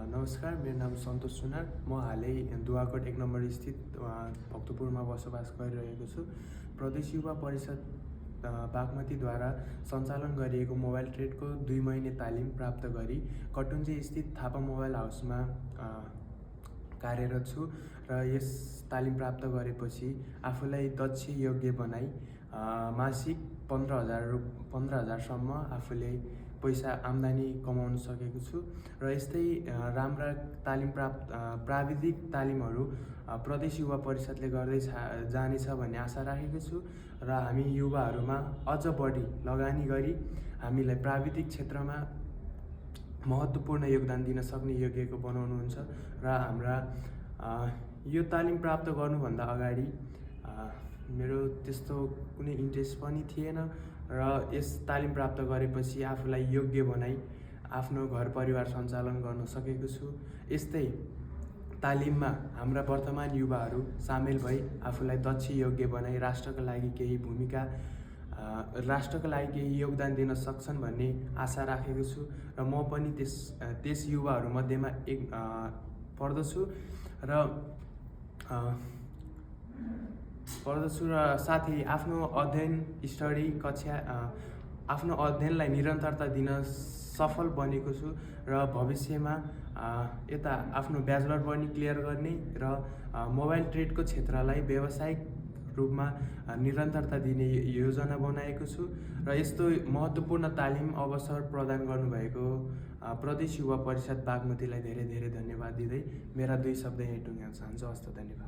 नमस्कार, मेरो नाम सन्तोष सुनार। म हालै दुवाकोट 1 नम्बर स्थित भक्तपुरमा बसोबास गरिरहेको छु। प्रदेश युवा परिषद बागमतीद्वारा सञ्चालन गरिएको मोबाइल ट्रेडको 2 महिने तालिम प्राप्त गरी कटुन्जे स्थित थापा मोबाइल हाउसमा कार्यरत छु र यस तालिम प्राप्त गरेपछि आफूलाई दक्ष योग्य बनाई मासिक 15,000 सम्म आफूले पैसा आम्दानी कमाउन सकेको छु र यस्तै राम्रा प्राविधिक तालिमहरू प्रदेश युवा परिषदले गर्दै जानेछ भन्ने आशा राखेको छु र हामी युवाहरूमा अझ बढी लगानी गरी हामीलाई प्राविधिक क्षेत्रमा महत्त्वपूर्ण योगदान दिन सक्ने योग्यको बनाउनुहुन्छ र हाम्रा यो तालिम प्राप्त गर्नुभन्दा अगाडि मेरो त्यस्तो कुनै इन्ट्रेस्ट पनि थिएन र यस तालिम प्राप्त गरेपछि आफूलाई योग्य बनाई आफ्नो घर परिवार सञ्चालन गर्न सकेको छु। यस्तै तालिममा हाम्रा वर्तमान युवाहरू सामेल भई आफूलाई दक्ष योग्य बनाई राष्ट्रका लागि केही योगदान दिन सक्छन् भन्ने आशा राखेको छु र म पनि त्यस युवाहरू मध्येमा एक पर्दछु र साथै आफ्नो अध्ययनलाई निरन्तरता दिन सफल बनेको छु र भविष्यमा यता आफ्नो ब्याचलर पनि क्लियर गर्ने र मोबाइल ट्रेडको क्षेत्रलाई व्यावसायिक रूपमा निरन्तरता दिने योजना बनाएको छु र यस्तो महत्त्वपूर्ण तालिम अवसर प्रदान गर्नुभएको प्रदेश युवा परिषद बागमतीलाई धेरै धेरै धन्यवाद दिँदै मेरा 2 शब्द यहीँ टुङ्ग्याउन चाहन्छु। हस्त, धन्यवाद।